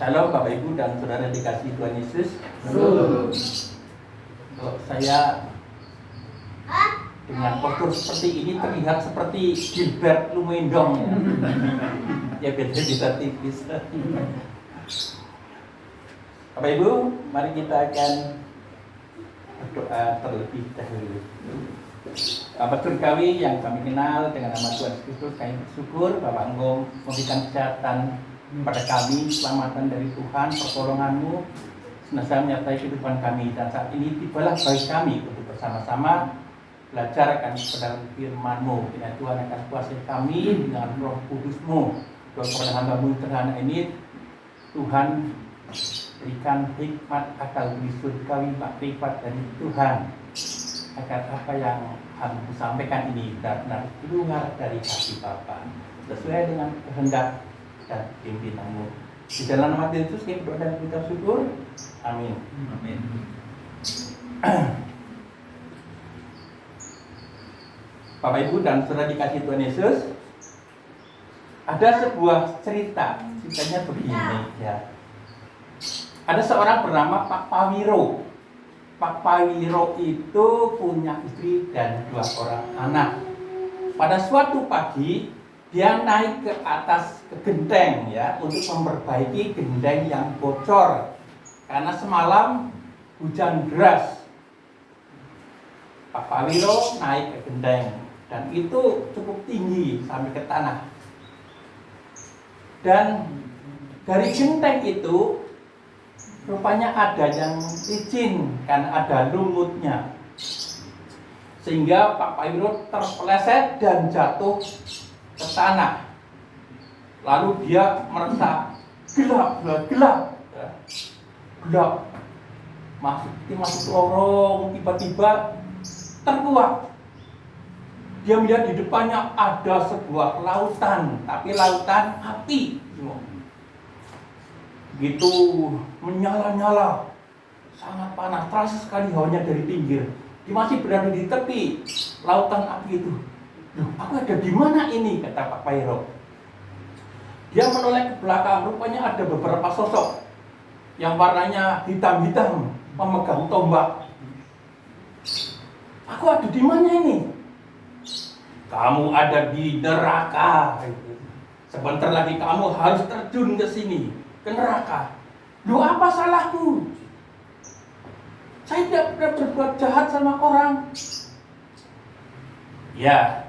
Shalom Bapak Ibu dan Saudara dikasihi Tuhan Yesus. Kalau saya dengan postur seperti ini terlihat seperti Gilbert Lumendong ya. Ya beda bisa tipis. Bapak Ibu, mari kita akan berdoa terlebih dahulu. Bapak Surgawi yang kami kenal dengan nama Tuhan Kristus, kami bersyukur Bapak Engkau memberikan kesehatan pada kami, keselamatan dari Tuhan, pertolongan-Mu senantiasa menyertai kehidupan kami. Dan saat ini tibalah bagi kami untuk bersama-sama belajar akan kebenaran firman-Mu. Kiranya Tuhan akan kuasai kami dengan Roh Kudus-Mu. Doa kepada hamba-Mu terhadap ini, Tuhan berikan hikmat akal budi surgawi makrifat dari Tuhan, agar apa yang kami sampaikan ini benar-benar keluar dari hati Bapa sesuai dengan kehendak dan pimpinan-Mu. Di dalam nama Yesus kami berdoa dan mengucap syukur. Amin. Amin. Bapak Ibu dan Saudara dikasihi Tuhan Yesus, ada sebuah ceritanya begini ya. Ada seorang bernama Pak Pawiro. Pak Pawiro itu punya istri dan 2 orang anak. Pada suatu pagi dia naik ke atas ke genteng ya untuk memperbaiki genteng yang bocor karena semalam hujan deras. Pak Pawiro naik ke genteng dan itu cukup tinggi sampai ke tanah. Dan dari genteng itu rupanya ada yang licin karena ada lumutnya, sehingga Pak Pawiro terpeleset dan jatuh ke tanah. Lalu dia merasa gelap, masuk lorong, tiba-tiba terkuak. Dia melihat di depannya ada sebuah lautan, tapi lautan api. Begitu menyala-nyala, sangat panas, terasa sekali hawanya dari pinggir. Dia masih berada di tepi lautan api itu. Loh, aku ada di mana ini? Kata Pak Pawiro. Dia menoleh ke belakang, rupanya ada beberapa sosok yang warnanya hitam-hitam memegang tombak. Aku ada di mana ini? Kamu ada di neraka. Sebentar lagi kamu harus terjun ke sini, ke neraka. Loh, apa salahku? Saya tidak pernah berbuat jahat sama orang. Ya,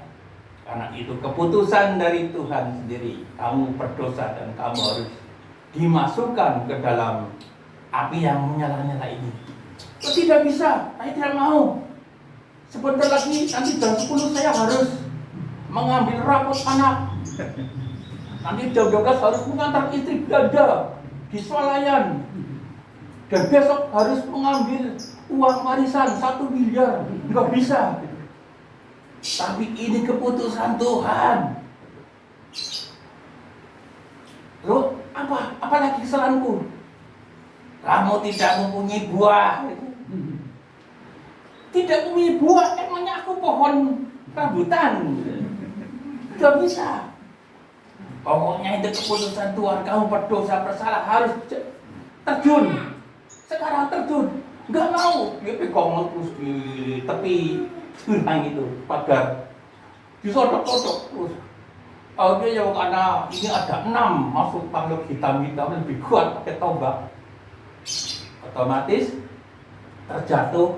karena itu keputusan dari Tuhan sendiri. Kamu berdosa dan kamu harus dimasukkan ke dalam api yang menyala-nyala ini. Oh, tidak bisa, saya tidak mau. Sebentar lagi, nanti jam 10 saya harus mengambil rapot anak. Nanti jam 12 harus mengantar istri ganda di swalayan. Dan besok harus mengambil uang warisan 1 miliar. Nggak bisa. Tapi ini keputusan Tuhan. Loh, apa lagi kesalahanku? Kamu tidak mempunyai buah. Tidak mempunyai buah, emangnya aku pohon rambutan? Gak bisa. Pokoknya itu keputusan Tuhan. Kamu berdosa bersalah harus terjun. Sekarang terjun. Gak mau. Dia pegang terus di tepi jurang itu, pagar. Disodok-sodok terus. Dia ya karena ini ada 6 masuk makhluk hitam-hitam lebih kuat pakai tombak. Otomatis terjatuh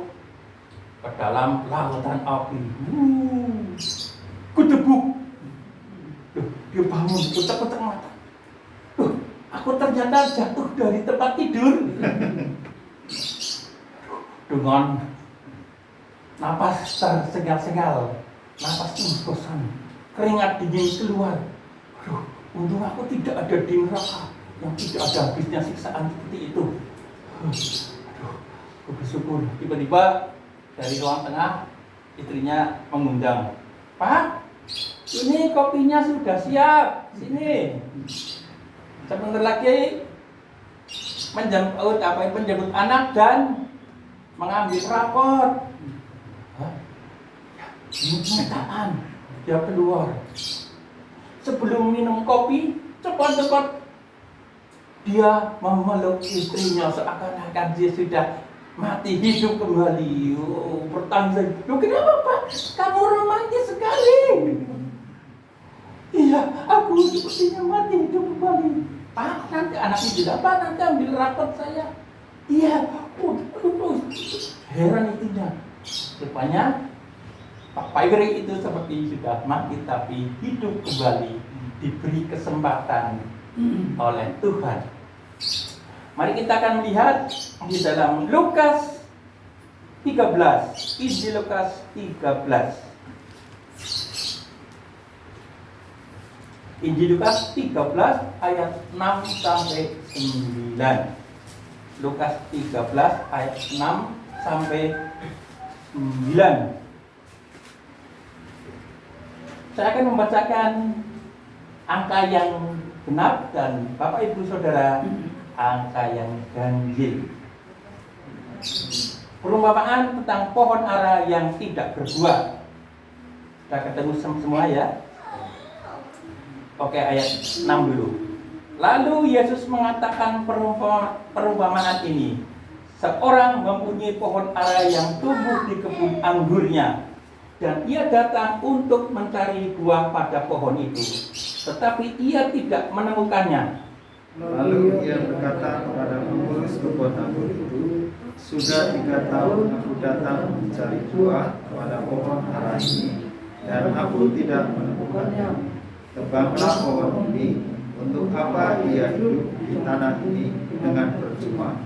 ke dalam lautan api. Kudebuk. Dia bangun, putar-putar mata. Aku ternyata jatuh dari tempat tidur. Dengan napas tersengal-sengal, napas bosan, keringat dingin keluar. Untung aku tidak ada di neraka yang tidak ada habisnya siksaan seperti itu. Aku bersyukur. Tiba-tiba dari ruang tengah istrinya mengundang, Pak, ini kopinya sudah siap, sini. Sebentar lagi menjemput anak dan mengambil rapot. Kenyataan dia keluar. Sebelum minum kopi, cepat-cepat dia memeluk istrinya seakan-akan dia sudah mati hidup kembali. Bertanya, loh kenapa Pak? Kamu romantis sekali. Iya, aku sepertinya mati hidup kembali. Pak, nanti anaknya bilang, Pak nanti ambil rapot saya. Iya, heran itunya. Rupanya Pak Paigri itu seperti sudah mati tapi hidup kembali, diberi kesempatan oleh Tuhan. Mari kita akan melihat di dalam Lukas 13, Injil Lukas 13. Injil Lukas 13 ayat 6 sampai 9. Lukas 13 ayat 6 sampai 9. Saya akan membacakan angka yang genap dan Bapak Ibu Saudara angka yang ganjil. Perumpamaan tentang pohon ara yang tidak berbuah. Sudah ketemu semua ya? Oke, ayat 6 dulu. Lalu Yesus mengatakan perumpamaan ini. Seorang mempunyai pohon ara yang tumbuh di kebun anggurnya, dan ia datang untuk mencari buah pada pohon itu, tetapi ia tidak menemukannya. Lalu ia berkata kepada pengurus kebun anggur itu, sudah 3 tahun aku datang mencari buah pada pohon ara ini, dan aku tidak menemukannya. Tebanglah pohon ini, untuk apa ia hidup di tanah ini dengan percuma?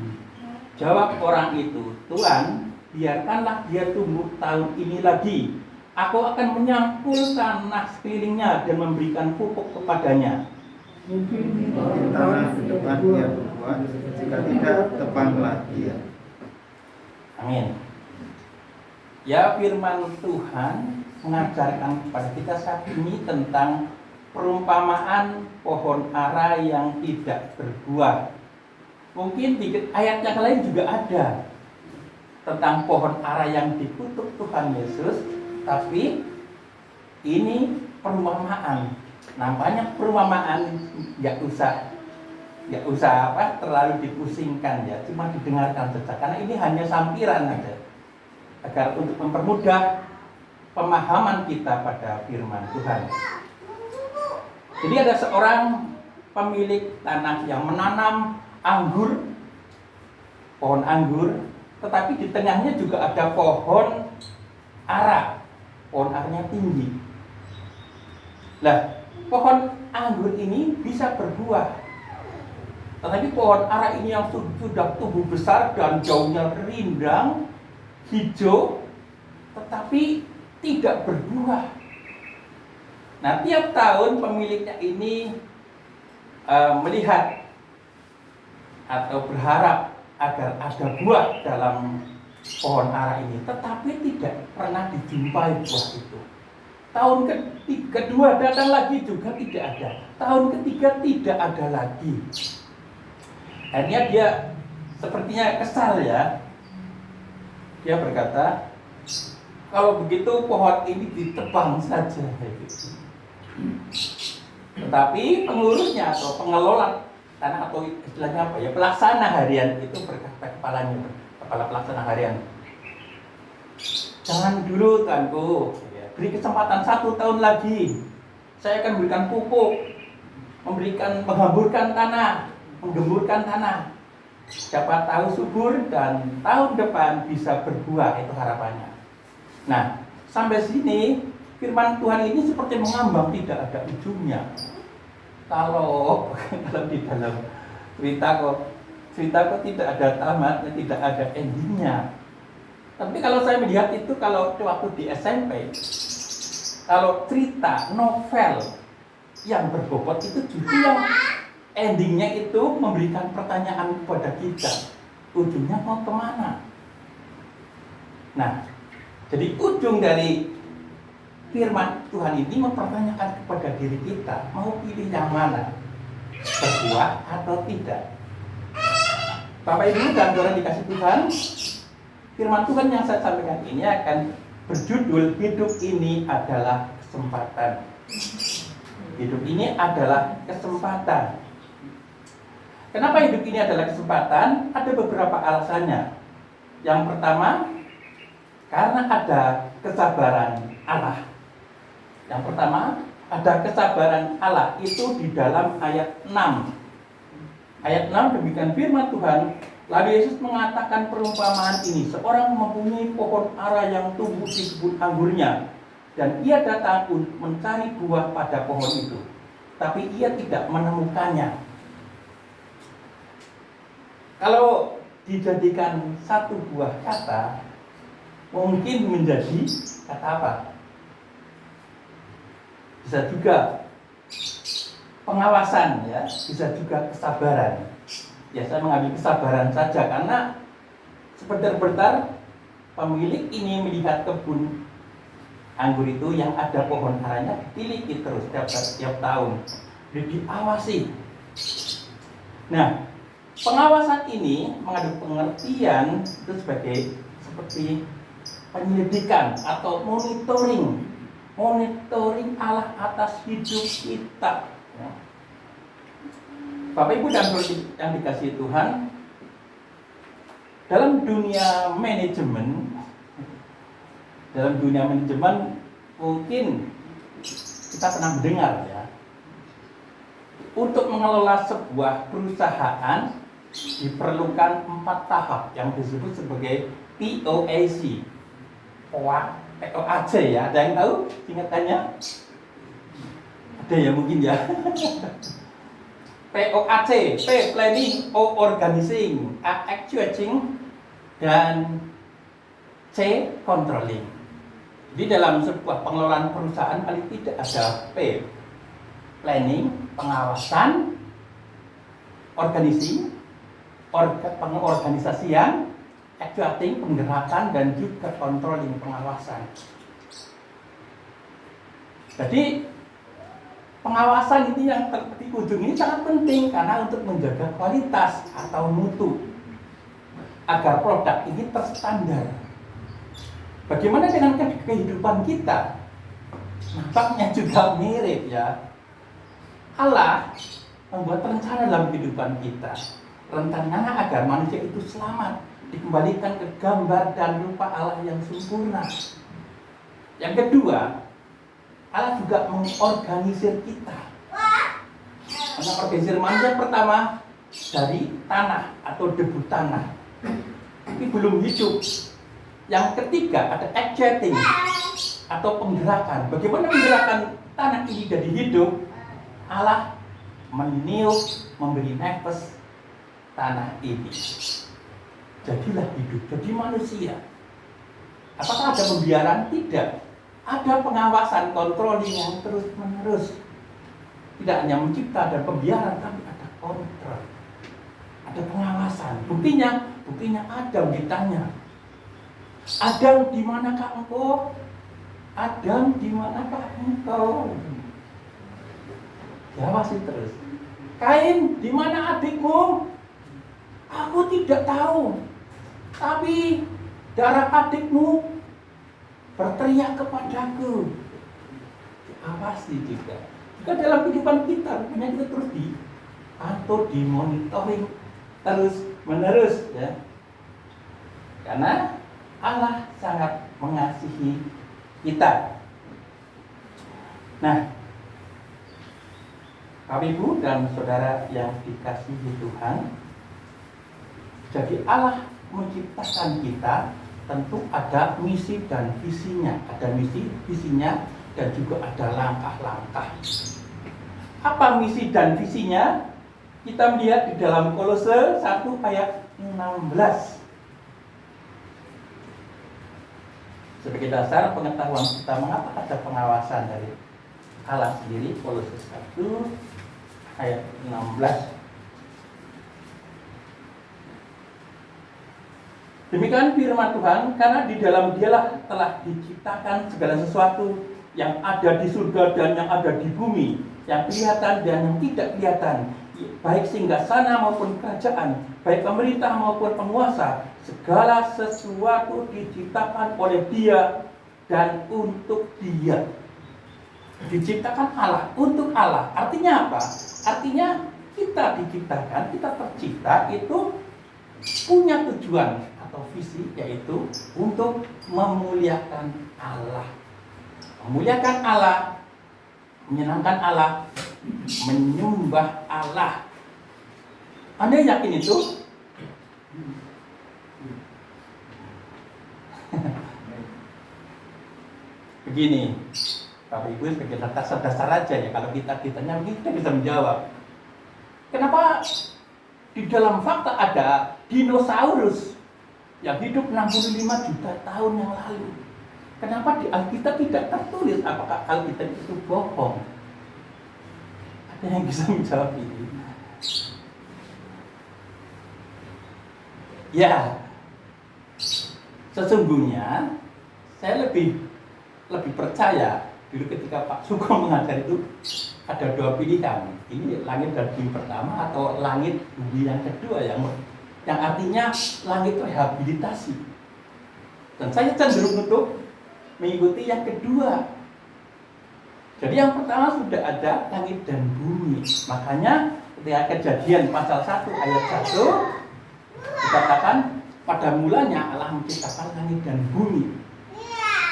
Jawab orang itu, Tuhan, biarkanlah dia tumbuh tahun ini lagi. Aku akan menyangkul tanah sekelilingnya dan memberikan pupuk kepadanya. Mungkin tanah di depan dia berbuah, jika tidak, tebanglah dia. Amin. Ya, firman Tuhan mengajarkan kepada kita saat ini tentang perumpamaan pohon ara yang tidak berbuah. Mungkin di ayat yang lain juga ada tentang pohon ara yang dikutuk Tuhan Yesus, tapi ini perumpamaan. Nampaknya perumpamaan nggak usah terlalu dipusingkan ya, cuma didengarkan saja karena ini hanya sampiran aja agar untuk mempermudah pemahaman kita pada firman Tuhan. Jadi ada seorang pemilik tanah yang menanam anggur, pohon anggur, tetapi di tengahnya juga ada pohon ara. Pohon aranya tinggi. Lah, pohon anggur ini bisa berbuah. Tetapi pohon ara ini yang sudah tumbuh besar dan daunnya rindang, hijau, tetapi tidak berbuah. Nah, tiap tahun pemiliknya ini melihat atau berharap agar ada buah dalam pohon ara ini, tetapi tidak pernah dijumpai buah itu. Tahun kedua datang lagi juga tidak ada. Tahun ketiga tidak ada lagi. Akhirnya dia sepertinya kesal ya. Dia berkata, kalau begitu pohon ini ditebang saja. Tetapi pengurusnya atau pengelola tanah atau istilahnya apa ya, pelaksana harian itu berkata kepala pelaksana harian, jangan dulu Tuanku, beri kesempatan 1 tahun lagi. Saya akan berikan pupuk, menghamburkan tanah, menggemburkan tanah. Siapa tahu subur dan tahun depan bisa berbuah, itu harapannya. Nah, sampai sini firman Tuhan ini seperti mengambang, tidak ada ujungnya. Kalau di dalam cerita kok tidak ada tamatnya, tidak ada endingnya. Tapi kalau saya melihat itu, kalau waktu di SMP, kalau cerita novel yang berbobot itu justru yang endingnya itu memberikan pertanyaan kepada kita, ujungnya mau kemana? Nah, jadi ujung dari firman Tuhan ini mempertanyakan kepada diri kita, mau pilih yang mana? Berbuah atau tidak? Bapak Ibu dan saudara dikasih Tuhan, firman Tuhan yang saya sampaikan ini akan berjudul hidup ini adalah kesempatan. Hidup ini adalah kesempatan. Kenapa hidup ini adalah kesempatan? Ada beberapa alasannya. Yang pertama, karena ada kesabaran Allah. Yang pertama, ada kesabaran Allah itu di dalam ayat 6. Ayat 6 demikian firman Tuhan. Lalu Yesus mengatakan perumpamaan ini. Seorang mempunyai pohon ara yang tumbuh di kebun anggurnya, dan ia datang untuk mencari buah pada pohon itu, tapi ia tidak menemukannya. Kalau dijadikan satu buah kata, mungkin menjadi kata apa? Bisa juga pengawasan, ya, bisa juga kesabaran. Ya, saya mengambil kesabaran saja karena sebentar-bentar pemilik ini melihat kebun anggur itu yang ada pohon aranya ditiliki terus setiap tahun, diawasi. Nah, pengawasan ini mengandung pengertian itu sebagai seperti penyelidikan atau monitoring Allah atas hidup kita. Bapak Ibu dan Saudara yang dikasihi Tuhan, dalam dunia manajemen mungkin kita pernah mendengar, ya, untuk mengelola sebuah perusahaan diperlukan 4 tahap yang disebut sebagai POAC. POAC, ya, ada yang tahu singkatannya? Ada ya mungkin, ya. POAC, P planning, O organizing, A actuating, dan C controlling. Di dalam sebuah pengelolaan perusahaan paling tidak ada P, planning, pengawasan, organizing, pengorganisasian, actuating, penggerakan, dan juga controlling, pengawasan. Jadi pengawasan ini yang di ujung ini sangat penting karena untuk menjaga kualitas atau mutu agar produk ini terstandar. Bagaimana dengan kehidupan kita? Nampaknya juga mirip, ya. Allah membuat rencana dalam kehidupan kita. Rencananya agar manusia itu selamat, dikembalikan ke gambar dan rupa Allah yang sempurna. Yang kedua, Allah juga mengorganisir kita. Mengorganisir manusia pertama dari tanah atau debu tanah, tapi belum hidup. Yang ketiga ada actuating atau penggerakan. Bagaimana menggerakkan tanah ini jadi hidup? Allah meniup, memberi nafas tanah ini. Jadilah hidup, jadi manusia. Apakah ada pembiaran? Tidak. Ada pengawasan, controlling yang terus menerus. Tidak hanya mencipta dan pembiaran, tapi ada kontrol, ada pengawasan. Buktinya Adam ditanya, Adam, di manakah engkau? Adam, di manakah engkau? Diawasi terus. Kain, di mana adikmu? Aku tidak tahu. Tapi darah adikmu berteriak kepadaku. Diawasi juga. Juga dalam kehidupan kita, rupanya kita terus dipantau, dimonitoring terus menerus, ya. Karena Allah sangat mengasihi kita. Nah, Bapak Ibu dan Saudara yang dikasihi Tuhan, jadi Allah menciptakan kita tentu ada misi dan visinya. Ada misi, visinya, dan juga ada langkah-langkah. Apa misi dan visinya? Kita melihat di dalam Kolose 1 ayat 16. Sebagai dasar pengetahuan kita mengapa ada pengawasan dari Allah sendiri, Kolose 1 ayat 16. Demikian firman Tuhan, karena di dalam Dialah telah diciptakan segala sesuatu yang ada di surga dan yang ada di bumi, yang kelihatan dan yang tidak kelihatan, baik singgasana maupun kerajaan, baik pemerintah maupun penguasa. Segala sesuatu diciptakan oleh Dia dan untuk Dia. Diciptakan Allah, untuk Allah. Artinya apa? Artinya kita diciptakan, kita tercipta itu punya tujuan atau visi, yaitu untuk memuliakan Allah. Memuliakan Allah, menyenangkan Allah, menyembah Allah. Anda yakin itu? Begini, Bapak Ibu, sebagai dasar aja ya, kalau kita ditanya, kita bisa menjawab. Kenapa di dalam fakta ada dinosaurus yang hidup 65 juta tahun yang lalu? Kenapa di Alkitab tidak tertulis apakah Alkitab itu bohong? Ada yang bisa menjawab ini? Ya, sesungguhnya saya lebih percaya dulu ketika Pak Sugeng mengajar itu ada dua pilihan. Ini langit dan bumi pertama atau langit bumi yang kedua, yang artinya langit rehabilitasi. Dan saya cenderung untuk mengikuti yang kedua. Jadi yang pertama sudah ada langit dan bumi. Makanya ketika Kejadian pasal 1 ayat 1 dikatakan pada mulanya Allah menciptakan langit dan bumi.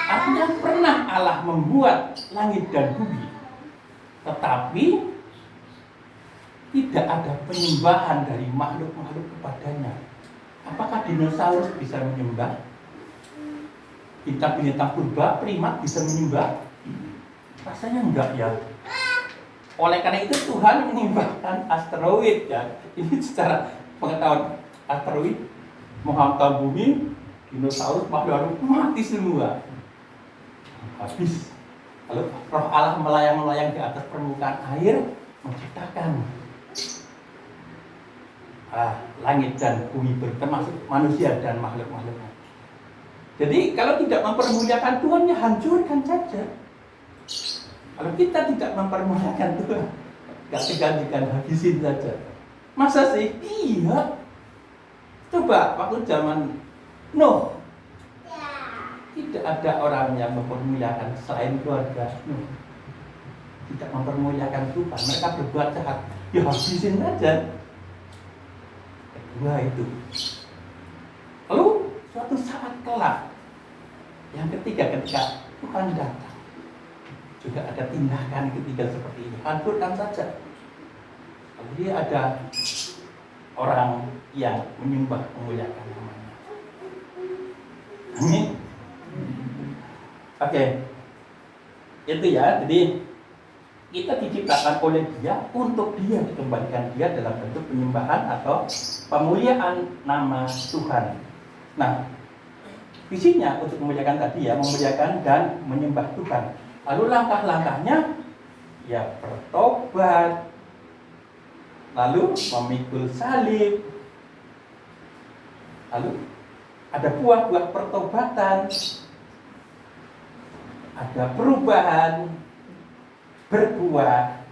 Artinya pernah Allah membuat langit dan bumi, tetapi tidak ada penyembahan dari makhluk-makhluk kepadanya. Apakah dinosaurus bisa menyembah? Bintang-bintang purba, primat bisa menyembah? Rasanya enggak ya. Oleh karena itu Tuhan menyembahkan asteroid ya. Ini secara pengetahuan asteroid menghantam bumi, dinosaurus makhluk mati semua. Habis. Lalu roh Allah melayang-layang di atas permukaan air, menciptakan langit dan bumi, termasuk manusia dan makhluk-makhluknya. Jadi kalau tidak mempermuliakan Tuhan, ya hancurkan saja. Kalau kita tidak mempermuliakan Tuhan, gak segan-segan habisin saja. Masa sih? Iya. Coba waktu zaman Nuh, tidak ada orang yang mempermuliakan selain keluarga Nuh. Tidak mempermuliakan Tuhan. Mereka berbuat jahat, ya habisin saja. Kedua itu. Lalu suatu saat kelak, yang ketiga ketika Tuhan datang, juga ada tindakan ketiga seperti ini. Hancurkan saja. Lalu dia ada orang yang menyembah, memuliakan namanya. Amin. Oke. Itu ya. Jadi kita diciptakan oleh Dia untuk Dia, dikembalikan Dia dalam bentuk penyembahan atau pemuliaan nama Tuhan. Nah, visinya untuk memuliakan tadi ya, memuliakan dan menyembah Tuhan. Lalu langkah-langkahnya ya bertobat, lalu memikul salib, lalu ada buah-buah pertobatan, ada perubahan, berbuah,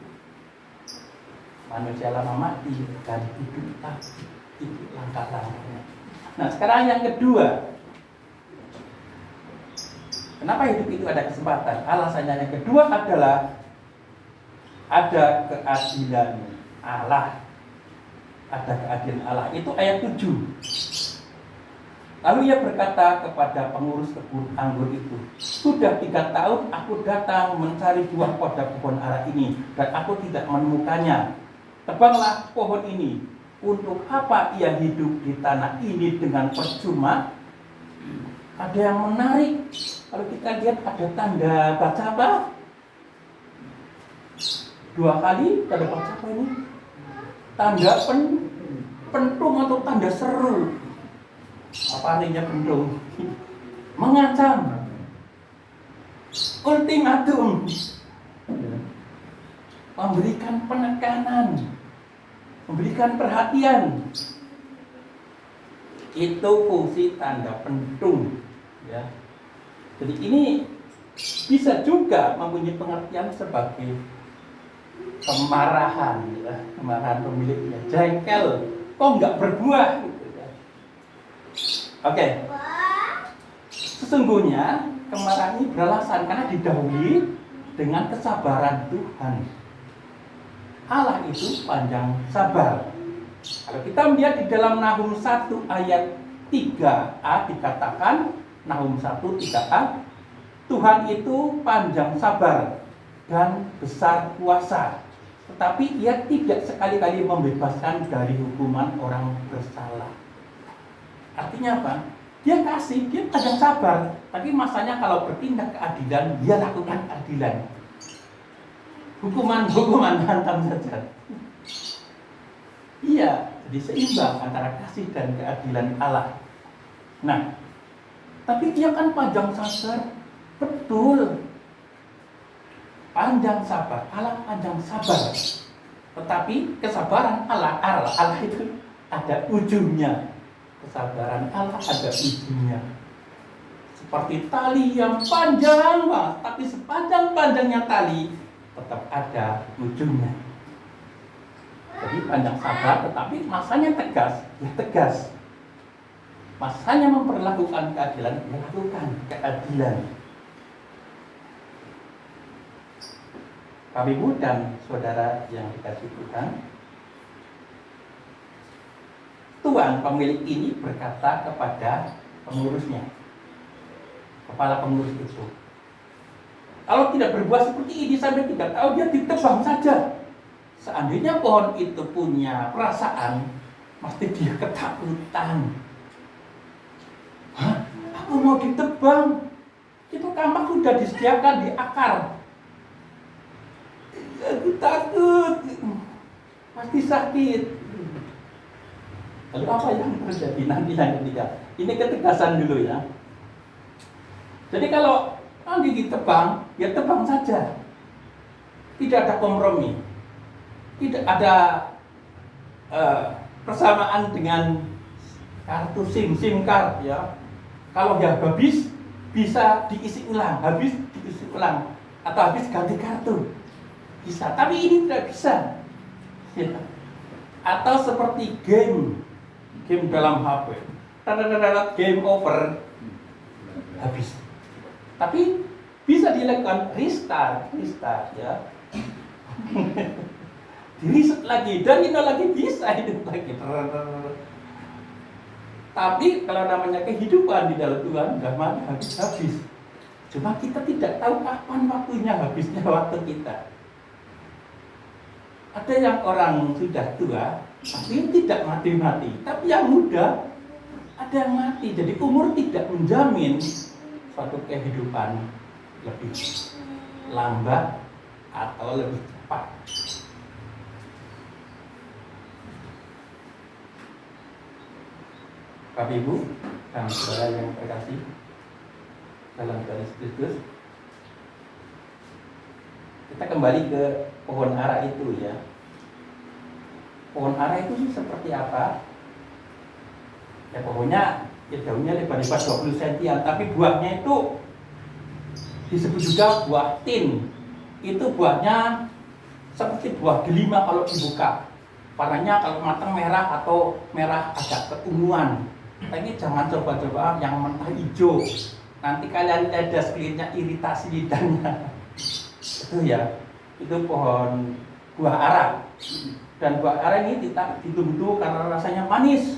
manusia lama mati dan hidup lagi. Itu langkah-langkahnya. Nah sekarang yang kedua, kenapa hidup itu ada kesempatan? Alasannya yang kedua adalah ada keadilan Allah. Ada keadilan Allah. Itu ayat 7. Lalu ia berkata kepada pengurus kebun anggur itu, sudah 3 tahun aku datang mencari buah pada pohon ara ini, dan aku tidak menemukannya. Tebanglah pohon ini. Untuk apa ia hidup di tanah ini dengan percuma? Ada yang menarik. Kalau kita lihat ada tanda baca apa? 2 kali tanda baca apa ini? Tanda pentung atau tanda seru. Apa artinya pentung? Mengancam. Ultimatum. Memberikan penekanan. Memberikan perhatian. Itu fungsi tanda pentung. Ya. Jadi ini bisa juga mempunyai pengertian sebagai kemarahan, ya. Kemarahan pemiliknya, jengkel, kok nggak berbuah? Gitu, ya. Oke. Sesungguhnya kemarahan ini beralasan karena didahului dengan kesabaran Tuhan. Allah itu panjang sabar. Kalau kita melihat di dalam Nahum 1 ayat 3a dikatakan, Nahum 1 3a, Tuhan itu panjang sabar dan besar kuasa, tetapi ia tidak sekali-kali membebaskan dari hukuman orang bersalah. Artinya apa? Dia kasih, dia panjang sabar, tapi masanya kalau bertindak keadilan, dia lakukan keadilan. Hukuman hantam saja. Iya, jadi seimbang antara kasih dan keadilan Allah. Nah, tapi dia kan panjang sabar, betul. Panjang sabar, Allah panjang sabar. Tetapi kesabaran Allah itu ada ujungnya. Kesabaran Allah ada ujungnya. Seperti tali yang panjang banget, tapi sepanjang-panjangnya tali tetap ada ujungnya. Jadi panjang sabar, tetapi masanya tegas, ya tegas. Masanya memperlakukan keadilan, ya lakukan keadilan. Bapak Ibu dan saudara yang dikasihi Tuhan, Tuan pemilik ini berkata kepada pengurusnya, kepala pengurus itu, kalau tidak berbuat seperti ini sampai 3 tahun, dia ditebang saja. Seandainya pohon itu punya perasaan, pasti dia ketakutan. Hah? Aku mau ditebang. Itu kampak sudah disediakan di akar. Aku takut. Pasti sakit. Lalu apa yang terjadi nanti yang ketiga? Ini ketegasan dulu ya. Jadi kalau nanti ditebang, ya tebang saja. Tidak ada kompromi. Tidak ada persamaan dengan kartu SIM card ya. Kalau dia habis, bisa diisi ulang, habis diisi ulang, atau habis ganti kartu. Bisa, tapi ini tidak bisa. Ya. Atau seperti game dalam HP, game over, habis. Tapi bisa dilakukan restart ya. Di-reset lagi, dan ini lagi bisa hidup lagi. Tapi kalau namanya kehidupan di dalam Tuhan, nggak mana habis. Cuma kita tidak tahu kapan waktunya habisnya waktu kita. Ada yang orang sudah tua, tapi tidak mati-mati. Tapi yang muda, ada yang mati. Jadi umur tidak menjamin suatu kehidupan lebih lambat atau lebih cepat. Bapak Ibu dan saudara yang terkasih dalam Kristus, kita kembali ke pohon ara itu ya. Pohon ara itu seperti apa? Ya pohonnya ya daunnya lebar-lebar 20 cm, tapi buahnya itu disebut juga buah tin. Itu buahnya seperti buah delima kalau dibuka. Warnanya kalau matang merah atau merah agak keunguan. Tapi jangan coba-coba yang mentah hijau. Nanti kalian ada sekiranya iritasi lidahnya. Itu ya, itu pohon buah ara. Dan buah ara ini ditunggu karena rasanya manis.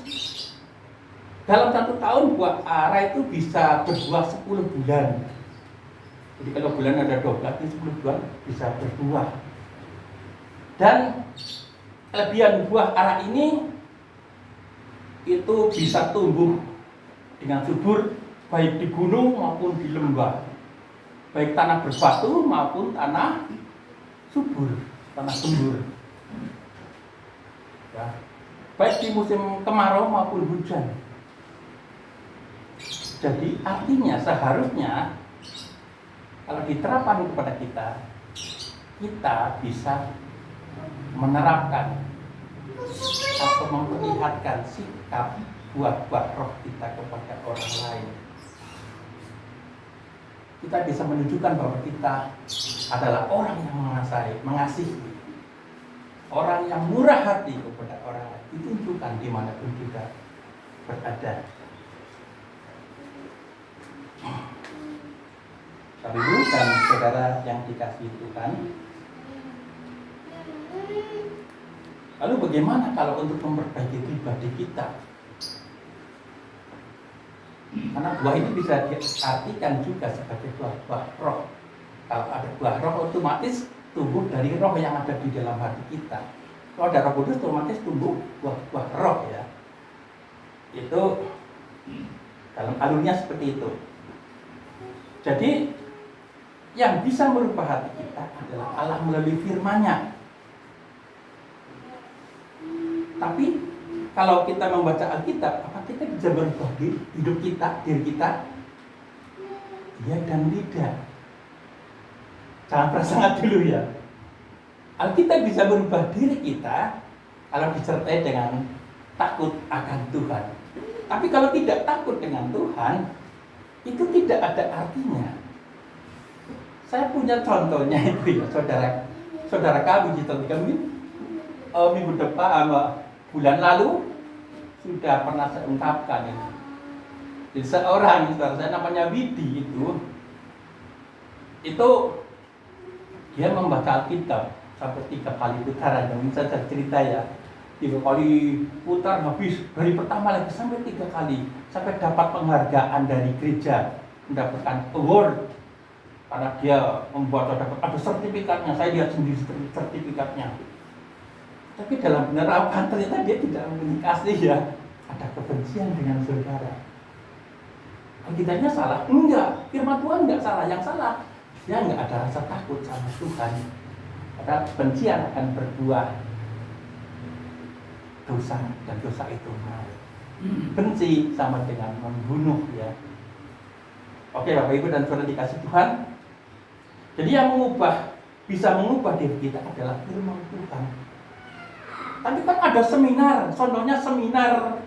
Dalam 1 tahun buah ara itu bisa berbuah 10 bulan. Jadi kalau bulan ada 12, 10 bulan bisa berbuah. Dan kelebihan buah ara ini itu bisa tumbuh dengan subur baik di gunung maupun di lembah, baik tanah berbatu maupun tanah subur, tanah gembur ya. Baik di musim kemarau maupun hujan. Jadi artinya seharusnya kalau diterapkan kepada kita bisa menerapkan atau memperlihatkan sikap buah-buah roh kita kepada orang lain. Kita bisa menunjukkan bahwa kita adalah orang yang mengasihi, orang yang murah hati kepada orang lain. Ditunjukkan dimanapun kita berada. Bapak Ibu dan saudara yang dikasihi Tuhan, Lalu bagaimana kalau untuk memperbaiki pribadi kita? Karena buah ini bisa diartikan juga sebagai buah roh. Kalau ada buah roh, otomatis tumbuh dari roh yang ada di dalam hati kita. Kalau ada Roh Kudus, otomatis tumbuh buah roh ya. Itu dalam alurnya seperti itu. Jadi yang bisa merubah hati kita adalah Allah melalui firman-Nya. Tapi kalau kita membaca Alkitab, apa kita bisa merubah hidup kita, diri kita? Ya dan tidak. Jangan prasangka dulu ya. Alkitab bisa merubah diri kita kalau disertai dengan takut akan Tuhan. Tapi kalau tidak takut dengan Tuhan, itu tidak ada artinya. Saya punya contohnya itu ya, saudara kami di kami minggu depan bulan lalu sudah pernah saya ungkapkan ini. Jadi seorang saudara saya namanya Widi itu dia membaca Alkitab sampai 3 kali putaran. Yang saya cerita ya, 3 kali putar habis dari pertama lagi sampai 3 kali sampai dapat penghargaan dari gereja, mendapatkan award karena dia membuat ada sertifikatnya. Saya lihat sendiri sertifikatnya. Tapi dalam penerapan ternyata dia tidak memiliki ya, ada kebencian dengan saudara. Alkitabnya salah? Enggak. Firman Tuhan enggak salah. Yang salah dia enggak ada rasa takut sama Tuhan. Karena kebencian akan berbuah dosa, dan dosa itu benci sama dengan membunuh ya. Oke Bapak Ibu dan Saudara dikasih Tuhan. Jadi yang bisa mengubah diri kita adalah firman Tuhan. Tapi kan ada seminar, contohnya seminar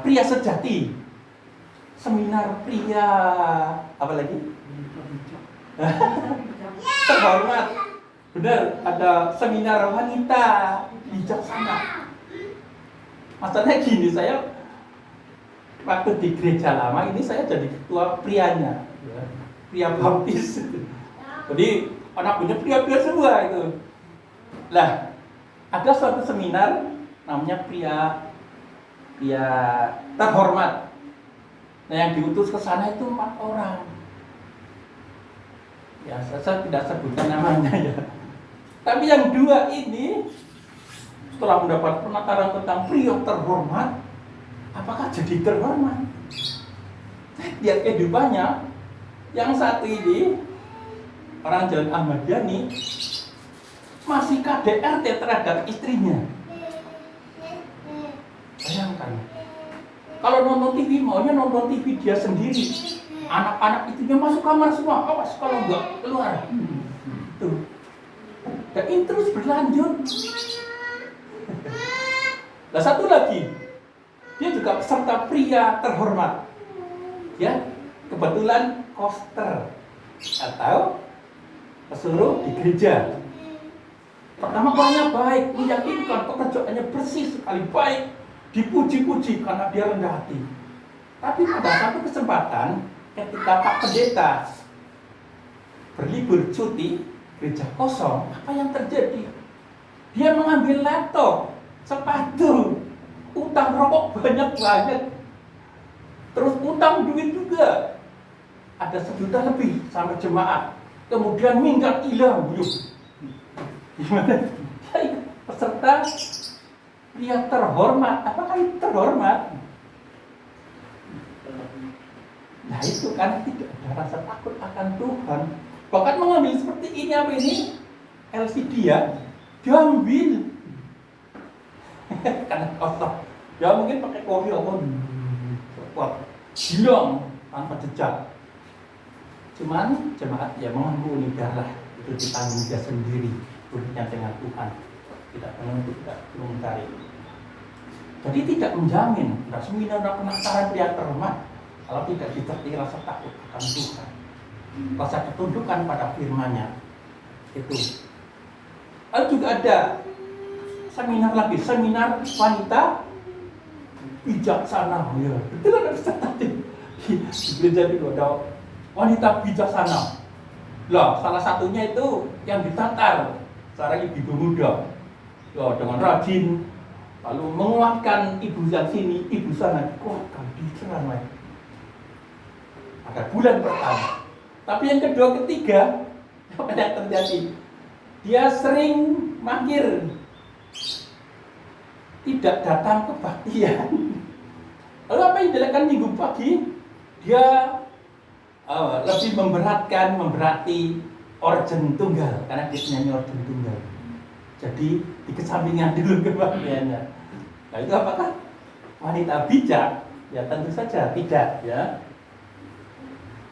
pria sejati, seminar pria apa lagi? Terhormat. Benar, ada seminar wanita bijaksana. Masalahnya gini, saya waktu di gereja lama ini saya jadi ketua prianya, ya, pria baptis. Jadi anak punya pria-pria semua itu. Lah, ada suatu seminar namanya pria terhormat. Nah, yang diutus ke sana itu 4 orang. Ya, saya tidak sebutkan namanya ya. Tapi yang 2 ini setelah mendapat penataran tentang pria terhormat, apakah jadi terhormat? Lihat kehidupannya. Yang satu ini orang Jalan Ahmadiyani masih KDRT terhadap istrinya. Bayangkan, kalau nonton TV maunya nonton TV dia sendiri. Anak-anak itunya masuk kamar semua, awas kalau enggak keluar. Tuh. Dan ini terus berlanjut. Nah, satu lagi, dia juga peserta pria terhormat. Ya, kebetulan koster atau pesuruh di gereja. Pertama kalinya baik, meyakinkan, pekerjaannya bersih sekali, baik, dipuji-puji karena dia rendah hati. Tapi pada satu kesempatan, ketika Pak Pendeta berlibur cuti, gereja kosong, apa yang terjadi? Dia mengambil laptop, sepatu, utang rokok banyak-banyak, terus utang duit juga, ada 1 juta lebih sama jemaat. Kemudian minggat hilang, gimana? Peserta pria terhormat, apakah itu terhormat? Nah itu kan tidak ada rasa takut akan Tuhan. Bahkan mengambil seperti ini apa ini? LCD ya, diambil karena kotor. Ya mungkin pakai kopi atau cepat hilang tanpa jejak. Cuman jemaat ya mengampuni darah itu ditanggung dia sendiri, urusannya dengan Tuhan, tidak menuntut, tidak mencari. Jadi tidak menjamin, tidak seminar penasaran pria terhormat kalau tidak disertai rasa takut akan Tuhan, rasa ketundukan pada firman-Nya itu. Lalu juga ada seminar lagi, seminar wanita bijaksana. Ya, betul ada tadi di gereja itu ada wanita bijaksana. Loh, salah satunya itu yang ditatar seorang ibu muda dengan rajin, lalu menguatkan ibu yang sini, ibu sana dikuatkan, diserang lagi. Ada bulan pertama. Tapi yang kedua, ketiga, apa yang terjadi? Dia sering mangkir, tidak datang kebaktian. Lalu apa yang dilakukan minggu pagi? Dia lebih memberati organ tunggal, karena dia nyanyi organ tunggal. Jadi dikesampingkan dulu kebaktiannya. Nah itu apakah wanita bijak? Ya tentu saja tidak, ya.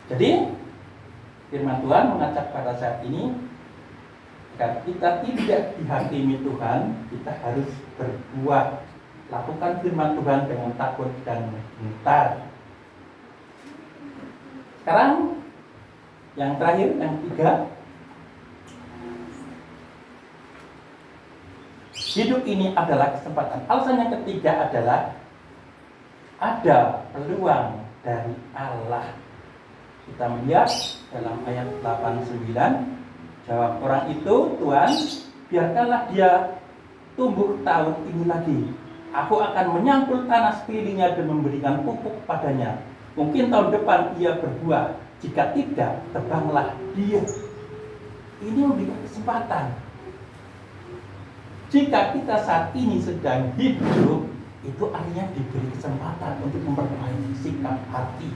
Jadi firman Tuhan mengajak pada saat ini, agar kita tidak dihakimi Tuhan, kita harus berbuat, lakukan firman Tuhan dengan takut dan gentar. Sekarang yang terakhir, yang ketiga, hidup ini adalah kesempatan. Alasan yang ketiga adalah ada peluang dari Allah. Kita melihat dalam ayat 89, jawab orang itu, Tuhan, biarkanlah dia tumbuh tahun ini lagi. Aku akan menyangkul tanah sekelilingnya dan memberikan pupuk padanya. Mungkin tahun depan ia berbuah. Jika tidak, terbanglah dia. Ini memberikan kesempatan. Jika kita saat ini sedang hidup, itu artinya diberi kesempatan untuk memperbaiki sikap hati,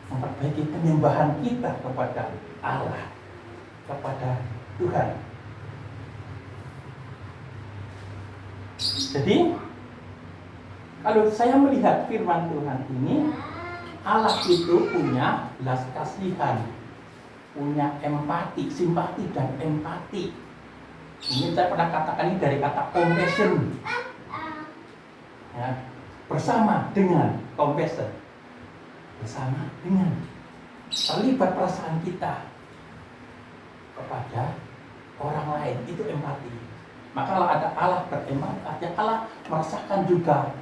memperbaiki penyembahan kita kepada Allah, kepada Tuhan. Jadi, kalau saya melihat firman Tuhan ini, Allah itu punya belas kasihan, punya empati, simpati dan empati. Ini saya pernah katakan ini dari kata compassion, ya, bersama dengan compassion, bersama dengan terlibat perasaan kita kepada orang lain, itu empati. Maka kalau ada Allah berempati, artinya Allah merasakan juga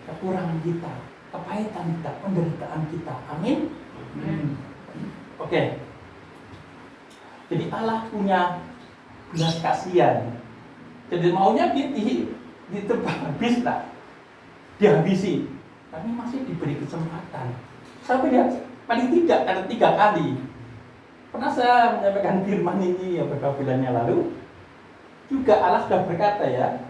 kekurangan kita, kepahitan kita, penderitaan kita. Amin. Oke. Jadi Allah punya belas kasihan. Jadi maunya ditebak habis lah, dihabisi. Tapi masih diberi kesempatan. Saya lihat paling tidak ada 3 kali. Pernah saya menyampaikan firman ini ya beberapa bulan yang lalu. Juga Allah sudah berkata ya,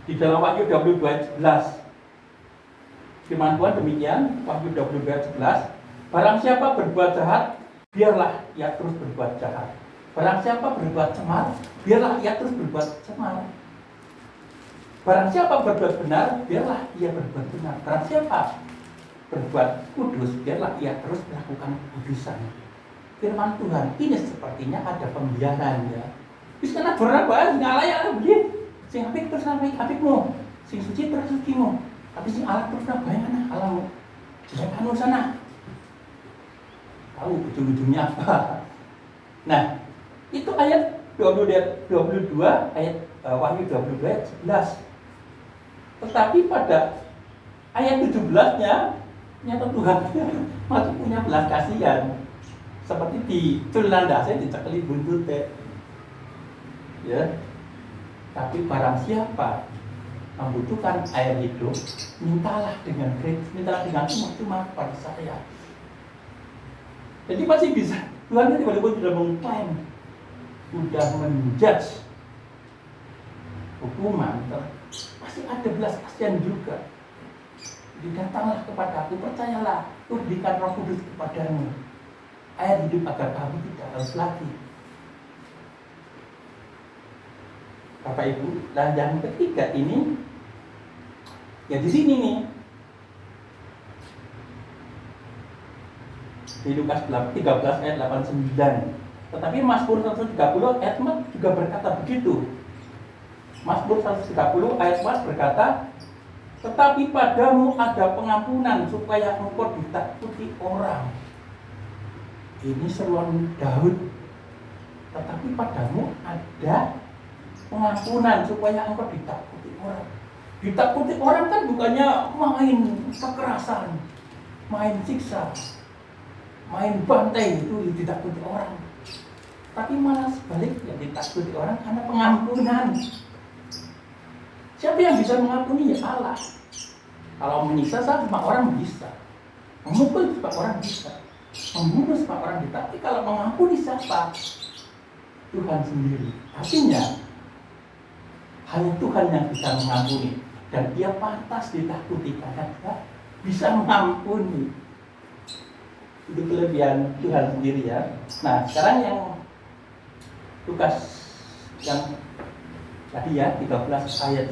di dalam Wahyu 22 ayat 11. Firman Tuhan demikian, Wahyu 22 ayat 11. Barang siapa berbuat jahat, biarlah ia terus berbuat jahat. Barang siapa berbuat cemar, biarlah ia terus berbuat cemar. Barang siapa berbuat benar, biarlah ia berbuat benar. Barang siapa berbuat kudus, biarlah ia terus melakukan kekudusan. Firman Tuhan ini sepertinya ada pembiaran ya. Wis kena berapa enggak layak begini. Sing apik terus apik apikmu, sing suci terus sucimu. Tapi sing Allah terus bayangana Allahmu. Jangan anu sana. Tahu ujung-ujungnya apa? Nah, itu ayat 22 ayat Wahyu 22 ayat 11. Tetapi pada ayat 17-nya nyata Tuhan masih punya belas kasihan. Seperti di Culandase dicekeli buntut ya. Tapi barang siapa membutuhkan air hidup, mintalah dengan gratis, mintalah dengan cuma-cuma pada saya. Jadi masih bisa. Tuhan itu walaupun sudah mengklaim, sudah menjudge hukuman, pasti ada belas kasihan juga. Datanglah kepada aku, percayalah, aku berikan Roh Kudus kepadamu, air hidup agar kamu tidak harus lagi. Bapak Ibu, dan yang ketiga ini, ya di sini nih, di Lukas 13 ayat 89. Tetapi Mazmur 130 ayat 4 juga berkata begitu. Mazmur 130 ayat 4 berkata, tetapi padamu ada pengampunan supaya engkau ditakuti orang. Ini seruan Daud. Tetapi padamu ada pengampunan supaya engkau ditakuti orang. Ditakuti orang kan bukannya main kekerasan, main siksa, main bantai, itu ditakuti orang. Tapi malah sebaliknya ditakuti orang karena pengampunan. Siapa yang bisa mengampuni? Ya Allah. Kalau menyiksa semua orang bisa, memukul semua orang bisa, membunuh semua orang bisa. Tapi kalau mengampuni siapa? Tuhan sendiri. Artinya hanya Tuhan yang bisa mengampuni, dan Dia pantas ditakuti karena Dia bisa mengampuni. Itu kelebihan Tuhan sendiri ya. Nah, sekarang yang Lukas yang tadi ya 13 ayat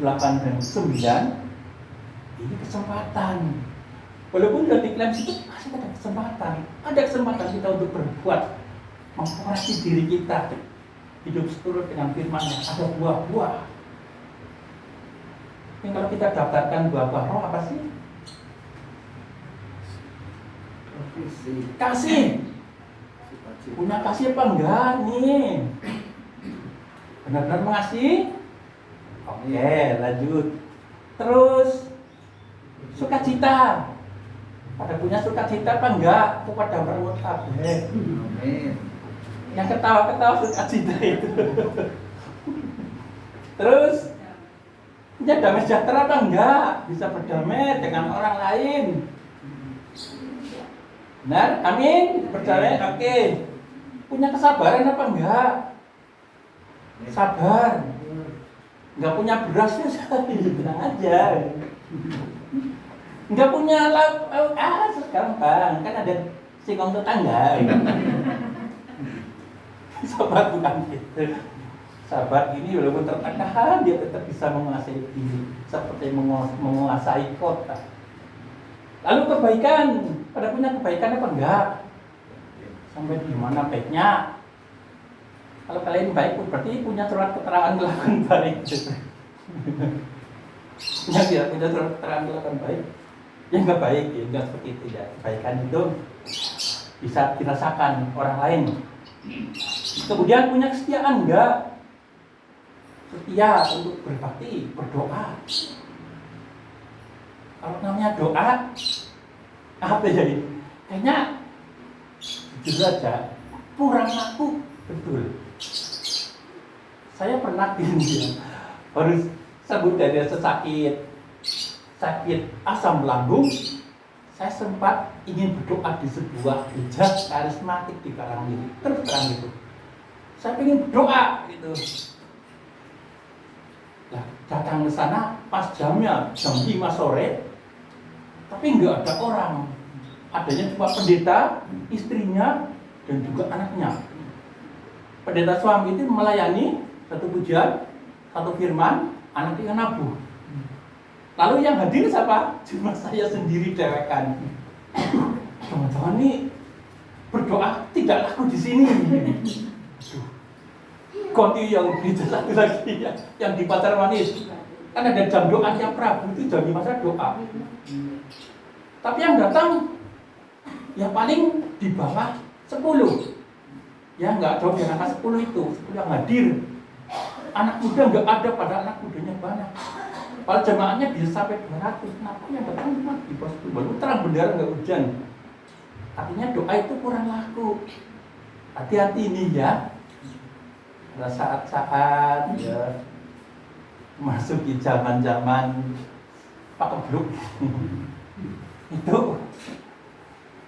8 dan 9, ini kesempatan. Walaupun udah diklaim itu masih ada kesempatan. Ada kesempatan kita untuk berbuat, memperbaiki diri kita, hidup seturut dengan firman-Nya. Ada buah-buah. Yang kalau kita daftarkan buah-buah roh apa sih? Kasih. Punya kasih apa enggak nih? Benar-benar mengasihi? Oke, lanjut. Terus sukacita. Pada punya sukacita apa enggak? Kepada merawat kabeh. Amin. Yang ketawa-ketawa sukacita itu. Terus punya damai sejahtera apa enggak? Bisa berdamai dengan orang lain. Benar? Amin? Berdamai? Oke. Punya kesabaran apa enggak? Sabar. Enggak punya berasnya tenang aja. Enggak punya sekarang Bang, kan ada singkong tetangga. Sabar bukan gitu. Sabar ini walaupun tertekan, dia tetap bisa menguasai diri, seperti menguasai kota. Lalu kebaikan, pada punya kebaikan apa enggak? Sampai di mana baiknya? Kalau kalian baik, berarti punya surat keterangan kelakuan baik. Yang tidak punya surat keterangan kelakuan baik, yang enggak baik, ya enggak seperti itu ya. Kebaikan itu bisa dirasakan orang lain. Kemudian punya kesetiaan enggak? Setia untuk berbakti, berdoa. Kalau namanya doa, apa ya? Kayaknya jujur aja, kurang laku betul. Saya pernah gini, harus sembuh dari sakit asam lambung. Saya sempat ingin berdoa di sebuah gereja karismatik di Karangturi. Terus terang gitu, saya ingin berdoa gitu. Nah, datang ke sana pas jamnya jam 5 sore, tapi nggak ada orang. Adanya cuma pendeta, istrinya, dan juga anaknya. Pendeta suami itu melayani satu pujian, satu firman, anaknya nabuh. Lalu yang hadir siapa? Cuma saya sendiri dewekan. Teman-teman nih berdoa tidak laku di sini. Ganti yang gereja satu lagi yang di Pasar Manis. Kan ada jam doa yang Prabu itu jam 5 saya doa. Tapi yang datang ya paling di bawah 10. Ya nggak jauh di angka 10 itu, 10 yang hadir. Anak muda nggak ada, pada anak mudanya banyak. Kalau jemaahnya bisa sampai 200, kenapa yang datang cuma di bawah 10? Baru terang bendera nggak hujan. Artinya doa itu kurang laku. Hati-hati nih ya. Ada saat-saat ya masuk di zaman-zaman Pak Kebluk itu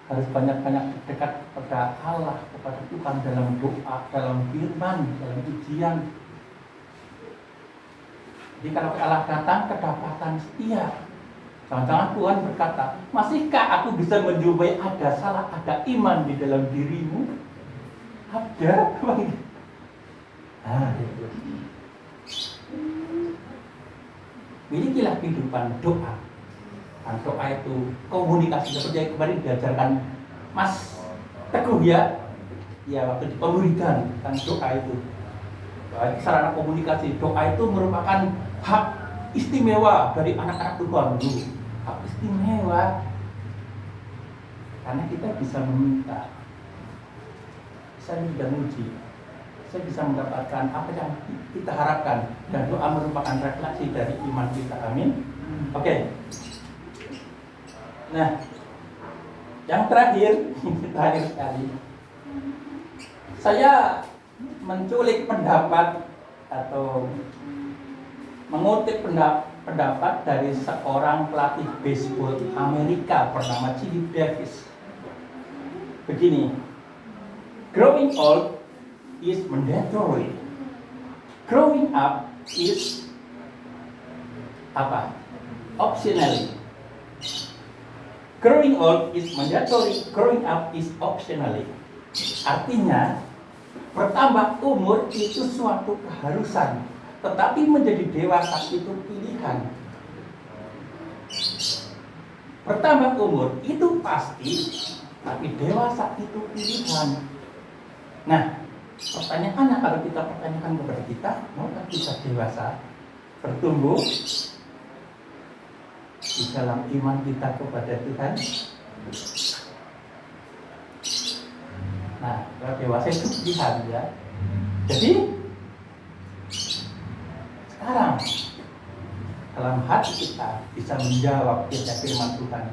harus banyak-banyak dekat kepada Allah, kepada Tuhan dalam doa, dalam firman, dalam ujian. Jadi kalau Allah datang kedapatan setia. Jangan-jangan Tuhan berkata, masihkah aku bisa menjumpai ada salah, ada iman di dalam dirimu? Ada. Milikilah kehidupan doa. Dan doa itu komunikasi seperti yang kemarin diajarkan Mas Teguh ya waktu di pemuridan tentang doa itu. Sarana komunikasi, doa itu merupakan hak istimewa dari anak-anak Tuhan dulu. Hak istimewa karena kita bisa meminta, bisa memuji, saya bisa mendapatkan apa yang kita harapkan, dan doa merupakan refleksi dari iman kita. Amin. Oke. Nah, yang terakhir sekali, Saya menculik pendapat atau mengutip pendapat dari seorang pelatih baseball Amerika bernama Chili Davis. Begini, growing old is mandatory. Growing up is apa? Optionally. Growing old is mandatory. Growing up is optionally. Artinya, bertambah umur itu suatu keharusan, tetapi menjadi dewasa itu pilihan. Bertambah umur itu pasti, tapi dewasa itu pilihan. Nah, pertanyaannya kalau kita pertanyakan kepada kita, maukah kita dewasa, bertumbuh di dalam iman kita kepada Tuhan? Nah, kalau dewasa itu pilihan ya. Jadi sekarang dalam hati kita bisa menjawab firman Tuhan.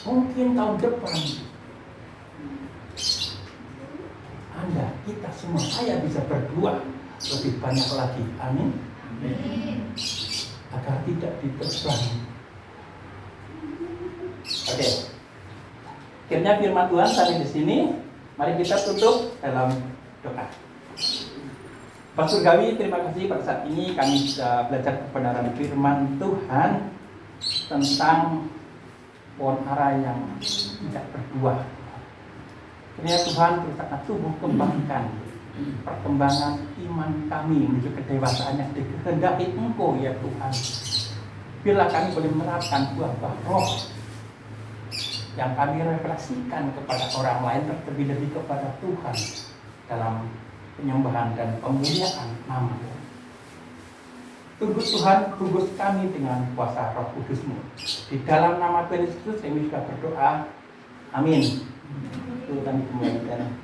Mungkin tahun depan Anda, kita semua, saya bisa berbuat lebih banyak lagi. Amin. Agar tidak diterbang. Oke. Akhirnya firman Tuhan sampai di sini. Mari kita tutup dalam doa. Pak Surgawi, terima kasih pada saat ini kami bisa belajar kebenaran firman Tuhan tentang pohon ara yang tidak berbuah. Kiranya Tuhan terus akan tumbuh kembangkan perkembangan iman kami menuju kedewasaan yang dikehendaki Engkau ya Tuhan. Biarlah kami boleh menerapkan buah-buah roh yang kami refleksikan kepada orang lain, terlebih lebih kepada Tuhan dalam penyembahan dan pemuliaan nama-Mu. Tunggu Tuhan, bungkus kami dengan kuasa Roh Kudus-Mu. Di dalam nama Tuhan Yesus kami sudah berdoa. Amin. Tuhan kembalikan.